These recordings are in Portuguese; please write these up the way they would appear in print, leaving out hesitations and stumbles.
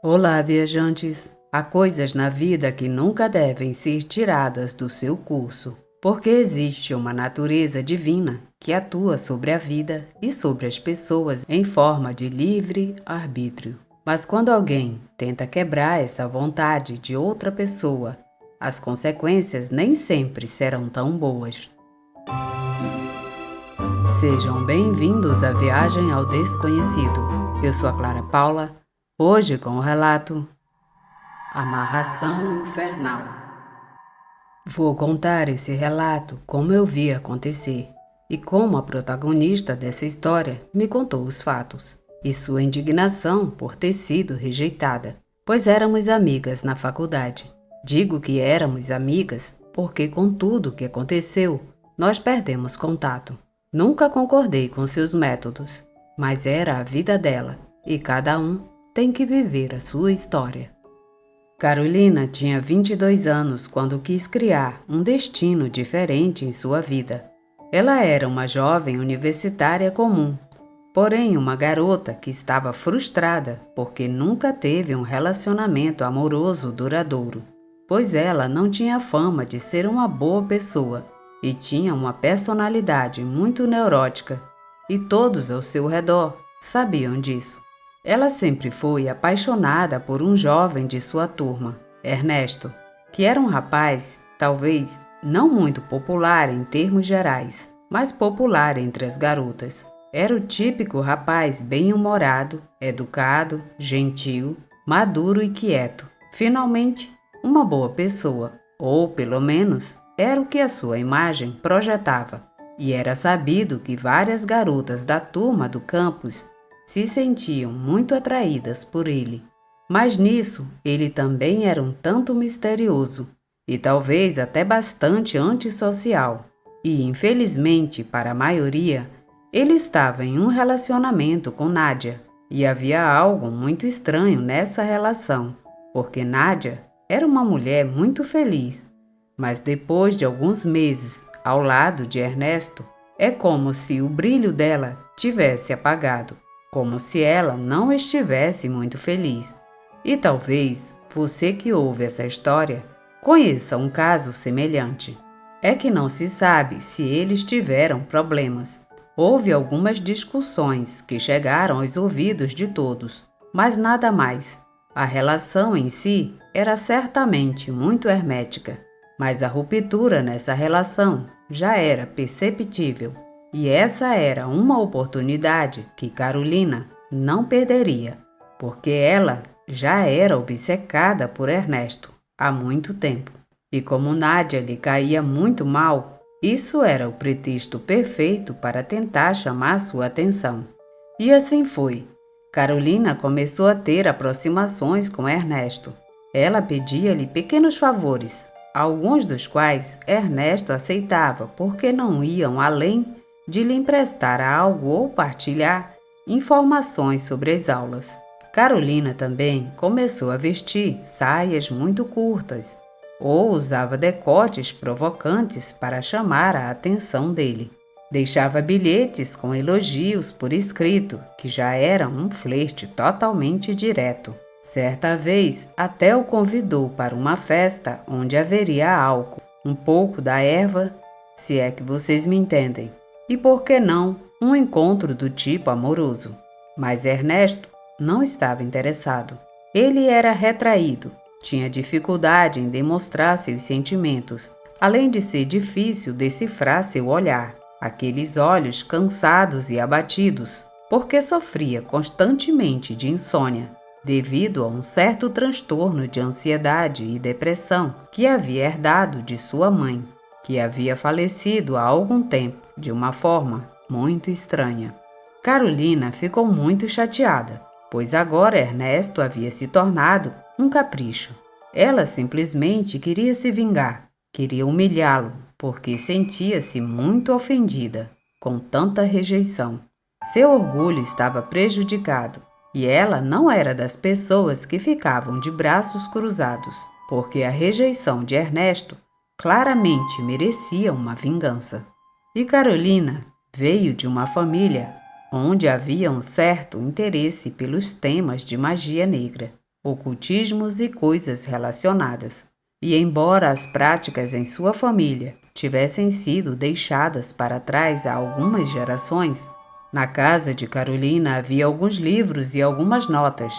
Olá, viajantes! Há coisas na vida que nunca devem ser tiradas do seu curso, porque existe uma natureza divina que atua sobre a vida e sobre as pessoas em forma de livre arbítrio. Mas quando alguém tenta quebrar essa vontade de outra pessoa, as consequências nem sempre serão tão boas. Sejam bem-vindos à Viagem ao Desconhecido. Eu sou a Clara Paula, hoje com o relato Amarração Infernal. Vou contar esse relato como eu vi acontecer e como a protagonista dessa história me contou os fatos e sua indignação por ter sido rejeitada, pois éramos amigas na faculdade. Digo que éramos amigas porque com tudo o que aconteceu, nós perdemos contato. Nunca concordei com seus métodos, mas era a vida dela e cada um tem que viver a sua história. Carolina tinha 22 anos quando quis criar um destino diferente em sua vida. Ela era uma jovem universitária comum, porém uma garota que estava frustrada porque nunca teve um relacionamento amoroso duradouro, pois ela não tinha fama de ser uma boa pessoa e tinha uma personalidade muito neurótica, e todos ao seu redor sabiam disso. Ela sempre foi apaixonada por um jovem de sua turma, Ernesto, que era um rapaz, talvez não muito popular em termos gerais, mas popular entre as garotas. Era o típico rapaz bem-humorado, educado, gentil, maduro e quieto. Finalmente, uma boa pessoa, ou pelo menos era o que a sua imagem projetava. E era sabido que várias garotas da turma do campus se sentiam muito atraídas por ele. Mas nisso, ele também era um tanto misterioso e talvez até bastante antissocial. E, infelizmente, para a maioria, ele estava em um relacionamento com Nádia. E havia algo muito estranho nessa relação, porque Nádia era uma mulher muito feliz. Mas depois de alguns meses ao lado de Ernesto, é como se o brilho dela tivesse apagado, como se ela não estivesse muito feliz. E talvez você que ouve essa história conheça um caso semelhante. É que não se sabe se eles tiveram problemas. Houve algumas discussões que chegaram aos ouvidos de todos, mas nada mais. A relação em si era certamente muito hermética, mas a ruptura nessa relação já era perceptível. E essa era uma oportunidade que Carolina não perderia, porque ela já era obcecada por Ernesto há muito tempo. E como Nádia lhe caía muito mal, isso era o pretexto perfeito para tentar chamar sua atenção. E assim foi. Carolina começou a ter aproximações com Ernesto. Ela pedia-lhe pequenos favores, alguns dos quais Ernesto aceitava porque não iam além de lhe emprestar algo ou partilhar informações sobre as aulas. Carolina também começou a vestir saias muito curtas ou usava decotes provocantes para chamar a atenção dele. Deixava bilhetes com elogios por escrito, que já era um flerte totalmente direto. Certa vez, até o convidou para uma festa onde haveria álcool, um pouco da erva, se é que vocês me entendem. E por que não, um encontro do tipo amoroso. Mas Ernesto não estava interessado. Ele era retraído, tinha dificuldade em demonstrar seus sentimentos, além de ser difícil decifrar seu olhar, aqueles olhos cansados e abatidos, porque sofria constantemente de insônia, devido a um certo transtorno de ansiedade e depressão que havia herdado de sua mãe, que havia falecido há algum tempo, de uma forma muito estranha. Carolina ficou muito chateada, pois agora Ernesto havia se tornado um capricho. Ela simplesmente queria se vingar, queria humilhá-lo, porque sentia-se muito ofendida com tanta rejeição. Seu orgulho estava prejudicado e ela não era das pessoas que ficavam de braços cruzados, porque a rejeição de Ernesto claramente merecia uma vingança. E Carolina veio de uma família onde havia um certo interesse pelos temas de magia negra. ocultismos e coisas relacionadas. E embora as práticas em sua família tivessem sido deixadas para trás há algumas gerações, na casa de Carolina havia alguns livros e algumas notas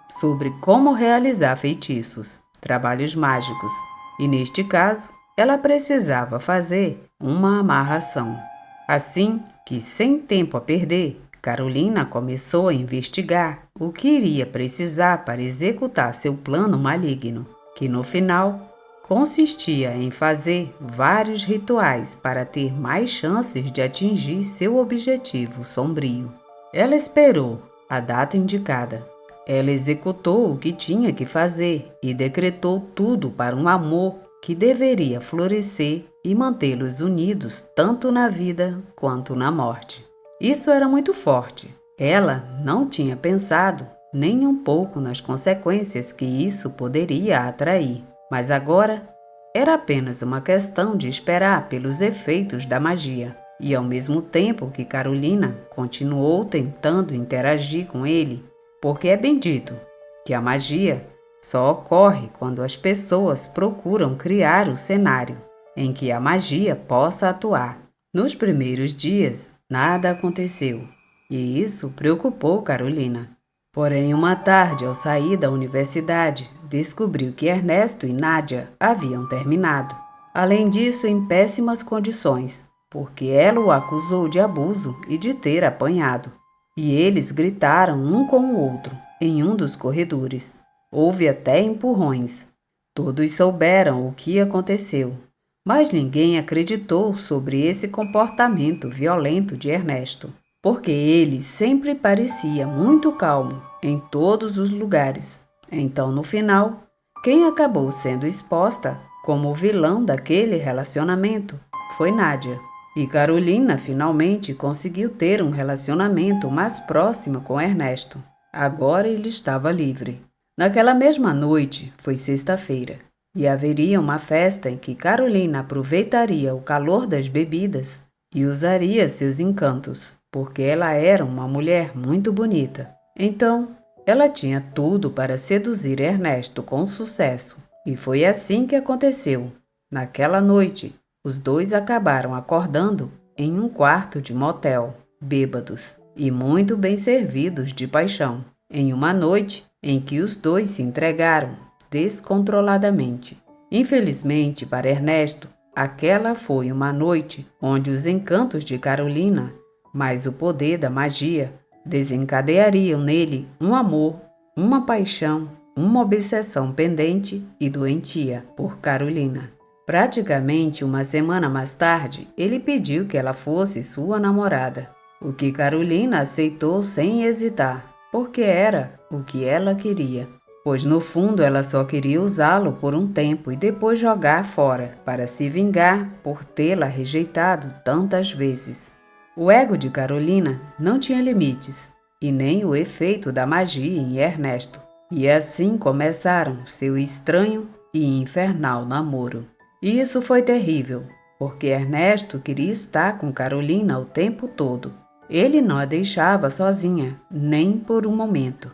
sobre como realizar feitiços, trabalhos mágicos, e neste caso, ela precisava fazer uma amarração. Assim que, sem tempo a perder, Carolina começou a investigar o que iria precisar para executar seu plano maligno, que no final consistia em fazer vários rituais para ter mais chances de atingir seu objetivo sombrio. Ela esperou a data indicada. Ela executou o que tinha que fazer e decretou tudo para um amor que deveria florescer e mantê-los unidos tanto na vida quanto na morte. Isso era muito forte. Ela não tinha pensado nem um pouco nas consequências que isso poderia atrair, mas agora era apenas uma questão de esperar pelos efeitos da magia. E ao mesmo tempo que Carolina continuou tentando interagir com ele, porque é bem dito que a magia só ocorre quando as pessoas procuram criar o cenário em que a magia possa atuar. Nos primeiros dias, nada aconteceu, e isso preocupou Carolina. Porém, uma tarde, ao sair da universidade, descobriu que Ernesto e Nádia haviam terminado. Além disso, em péssimas condições, porque ela o acusou de abuso e de ter apanhado. E eles gritaram um com o outro, em um dos corredores. Houve até empurrões. Todos souberam o que aconteceu, mas ninguém acreditou sobre esse comportamento violento de Ernesto, porque ele sempre parecia muito calmo em todos os lugares. Então, no final, quem acabou sendo exposta como o vilão daquele relacionamento foi Nádia. E Carolina finalmente conseguiu ter um relacionamento mais próximo com Ernesto. Agora ele estava livre. Naquela mesma noite, foi sexta-feira, e haveria uma festa em que Carolina aproveitaria o calor das bebidas e usaria seus encantos, porque ela era uma mulher muito bonita. Então, ela tinha tudo para seduzir Ernesto com sucesso. E foi assim que aconteceu. Naquela noite, os dois acabaram acordando em um quarto de motel, bêbados e muito bem servidos de paixão, em uma noite em que os dois se entregaram descontroladamente. Infelizmente para Ernesto, aquela foi uma noite onde os encantos de Carolina, mais o poder da magia, desencadeariam nele um amor, uma paixão, uma obsessão pendente e doentia por Carolina. Praticamente uma semana mais tarde, ele pediu que ela fosse sua namorada, o que Carolina aceitou sem hesitar, porque era o que ela queria, pois no fundo ela só queria usá-lo por um tempo e depois jogar fora, para se vingar por tê-la rejeitado tantas vezes. O ego de Carolina não tinha limites, e nem o efeito da magia em Ernesto, e assim começaram seu estranho e infernal namoro. E isso foi terrível, porque Ernesto queria estar com Carolina o tempo todo. Ele não a deixava sozinha, nem por um momento.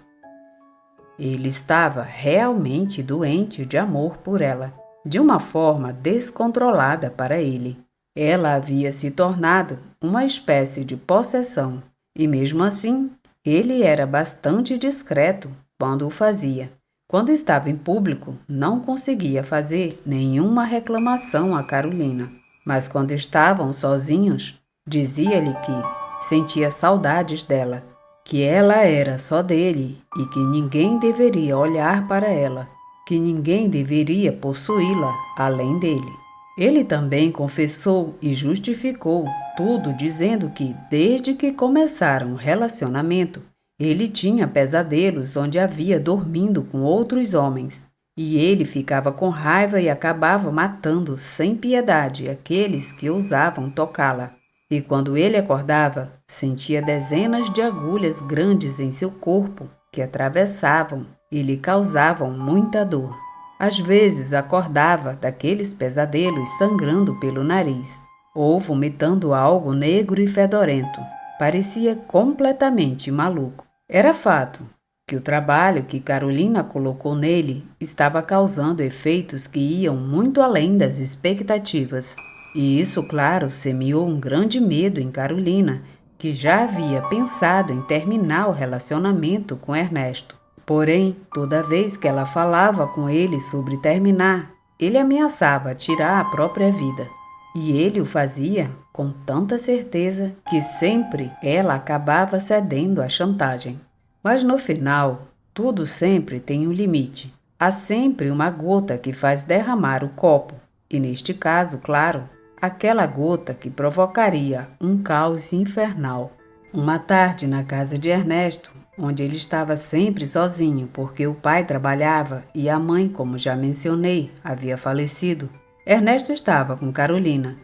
Ele estava realmente doente de amor por ela, de uma forma descontrolada para ele. Ela havia se tornado uma espécie de possessão, e mesmo assim, ele era bastante discreto quando o fazia. Quando estava em público, não conseguia fazer nenhuma reclamação a Carolina, mas quando estavam sozinhos, dizia-lhe que sentia saudades dela, que ela era só dele e que ninguém deveria olhar para ela, que ninguém deveria possuí-la além dele. Ele também confessou e justificou tudo dizendo que, desde que começaram o relacionamento, ele tinha pesadelos onde havia dormindo com outros homens, e ele ficava com raiva e acabava matando sem piedade aqueles que ousavam tocá-la. E quando ele acordava, sentia dezenas de agulhas grandes em seu corpo que atravessavam e lhe causavam muita dor. Às vezes acordava daqueles pesadelos sangrando pelo nariz, ou vomitando algo negro e fedorento. Parecia completamente maluco. Era fato que o trabalho que Carolina colocou nele estava causando efeitos que iam muito além das expectativas. E isso, claro, semeou um grande medo em Carolina, que já havia pensado em terminar o relacionamento com Ernesto. Porém, toda vez que ela falava com ele sobre terminar, ele ameaçava tirar a própria vida. E ele o fazia com tanta certeza que sempre ela acabava cedendo à chantagem. Mas no final, tudo sempre tem um limite. Há sempre uma gota que faz derramar o copo, e neste caso, claro, aquela gota que provocaria um caos infernal. Uma tarde na casa de Ernesto, onde ele estava sempre sozinho porque o pai trabalhava e a mãe, como já mencionei, havia falecido, Ernesto estava com Carolina.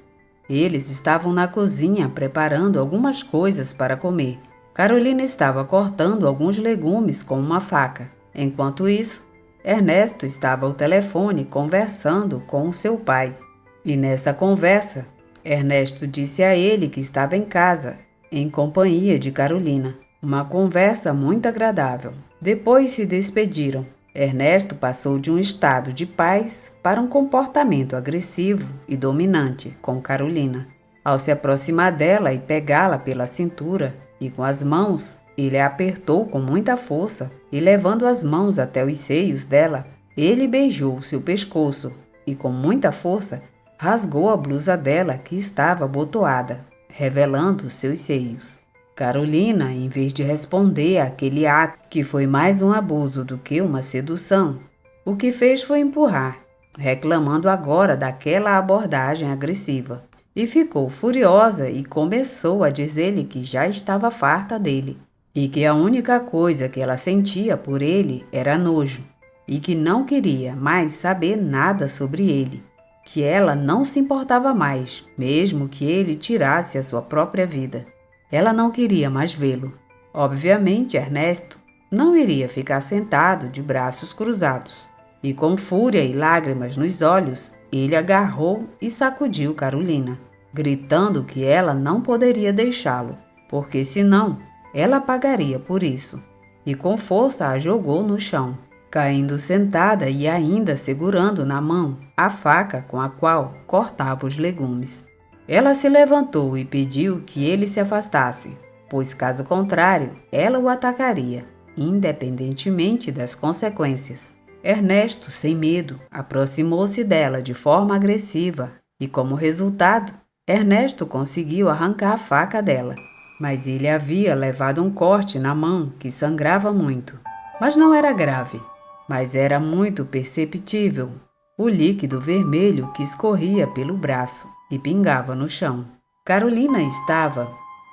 Eles estavam na cozinha preparando algumas coisas para comer. Carolina estava cortando alguns legumes com uma faca. Enquanto isso, Ernesto estava ao telefone conversando com o seu pai. E nessa conversa, Ernesto disse a ele que estava em casa, em companhia de Carolina. Uma conversa muito agradável. Depois se despediram. Ernesto passou de um estado de paz para um comportamento agressivo e dominante com Carolina. Ao se aproximar dela e pegá-la pela cintura e com as mãos, ele a apertou com muita força e, levando as mãos até os seios dela, ele beijou seu pescoço e, com muita força, rasgou a blusa dela que estava abotoada, revelando seus seios. Carolina, em vez de responder àquele ato, que foi mais um abuso do que uma sedução, o que fez foi empurrar, reclamando agora daquela abordagem agressiva. E ficou furiosa e começou a dizer-lhe que já estava farta dele, e que a única coisa que ela sentia por ele era nojo, e que não queria mais saber nada sobre ele, que ela não se importava mais, mesmo que ele tirasse a sua própria vida. Ela não queria mais vê-lo. Obviamente, Ernesto não iria ficar sentado de braços cruzados. E com fúria e lágrimas nos olhos, ele agarrou e sacudiu Carolina, gritando que ela não poderia deixá-lo, porque senão ela pagaria por isso. E com força a jogou no chão, caindo sentada e ainda segurando na mão a faca com a qual cortava os legumes. Ela se levantou e pediu que ele se afastasse, pois caso contrário, ela o atacaria, independentemente das consequências. Ernesto, sem medo, aproximou-se dela de forma agressiva e, como resultado, Ernesto conseguiu arrancar a faca dela. Mas ele havia levado um corte na mão que sangrava muito. Mas não era grave, mas era muito perceptível o líquido vermelho que escorria pelo braço e pingava no chão. Carolina estava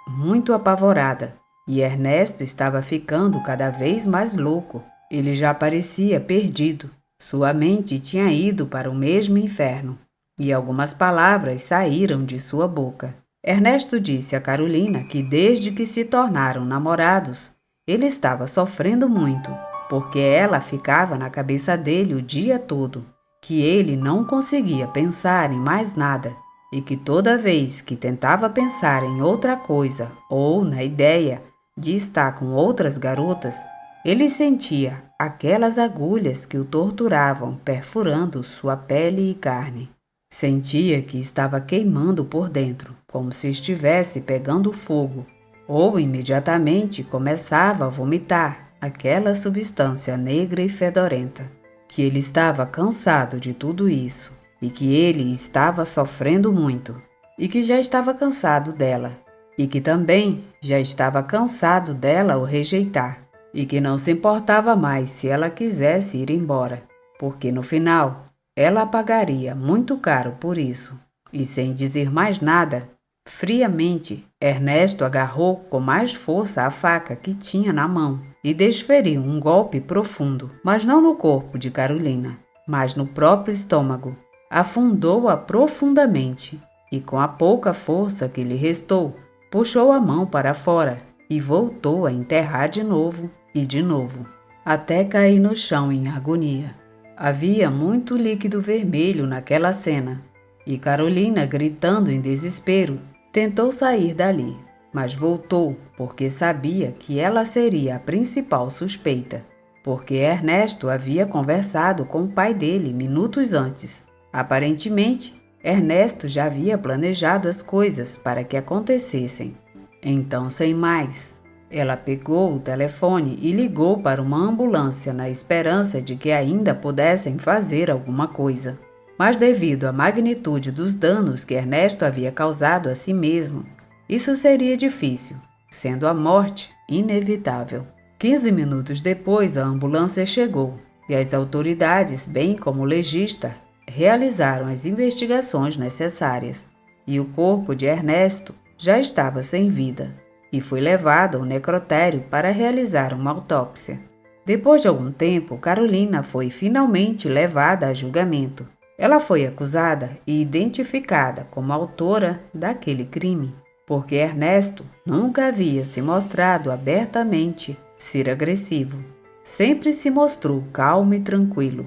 muito apavorada e Ernesto estava ficando cada vez mais louco. Ele já parecia perdido. Sua mente tinha ido para o mesmo inferno e algumas palavras saíram de sua boca. Ernesto disse a Carolina que desde que se tornaram namorados, ele estava sofrendo muito, porque ela ficava na cabeça dele o dia todo, que ele não conseguia pensar em mais nada e que toda vez que tentava pensar em outra coisa ou na ideia de estar com outras garotas, ele sentia aquelas agulhas que o torturavam, perfurando sua pele e carne. Sentia que estava queimando por dentro, como se estivesse pegando fogo, ou imediatamente começava a vomitar aquela substância negra e fedorenta. Que ele estava cansado de tudo isso e que ele estava sofrendo muito e que já estava cansado dela e que também já estava cansado dela o rejeitar e que não se importava mais se ela quisesse ir embora, porque no final ela pagaria muito caro por isso. E sem dizer mais nada, friamente, Ernesto agarrou com mais força a faca que tinha na mão e desferiu um golpe profundo, mas não no corpo de Carolina, mas no próprio estômago. Afundou-a profundamente e, com a pouca força que lhe restou, puxou a mão para fora e voltou a enterrar de novo e de novo, até cair no chão em agonia. Havia muito líquido vermelho naquela cena e Carolina, gritando em desespero, tentou sair dali. mas voltou porque sabia que ela seria a principal suspeita, porque Ernesto havia conversado com o pai dele minutos antes. Aparentemente, Ernesto já havia planejado as coisas para que acontecessem. Então, sem mais, ela pegou o telefone e ligou para uma ambulância na esperança de que ainda pudessem fazer alguma coisa. Mas devido à magnitude dos danos que Ernesto havia causado a si mesmo, isso seria difícil, sendo a morte inevitável. 15 minutos depois, a ambulância chegou e as autoridades, bem como o legista, realizaram as investigações necessárias. E o corpo de Ernesto já estava sem vida e foi levado ao necrotério para realizar uma autópsia. Depois de algum tempo, Carolina foi finalmente levada a julgamento. Ela foi acusada e identificada como autora daquele crime, porque Ernesto nunca havia se mostrado abertamente ser agressivo. Sempre se mostrou calmo e tranquilo.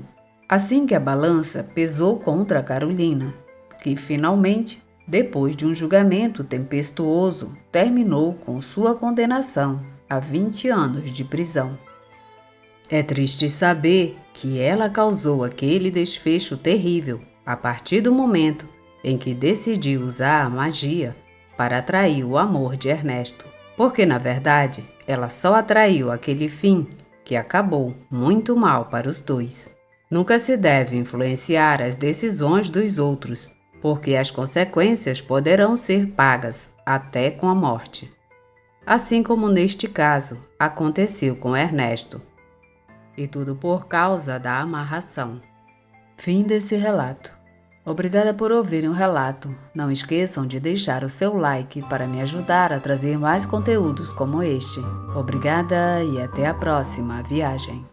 Assim que a balança pesou contra Carolina, que finalmente, depois de um julgamento tempestuoso, terminou com sua condenação a 20 anos de prisão. É triste saber que ela causou aquele desfecho terrível a partir do momento em que decidiu usar a magia para atrair o amor de Ernesto, porque na verdade ela só atraiu aquele fim que acabou muito mal para os dois. Nunca se deve influenciar as decisões dos outros, porque as consequências poderão ser pagas até com a morte. Assim como neste caso aconteceu com Ernesto. E tudo por causa da amarração. Fim desse relato. Obrigada por ouvirem o relato. Não esqueçam de deixar o seu like para me ajudar a trazer mais conteúdos como este. Obrigada e até a próxima viagem.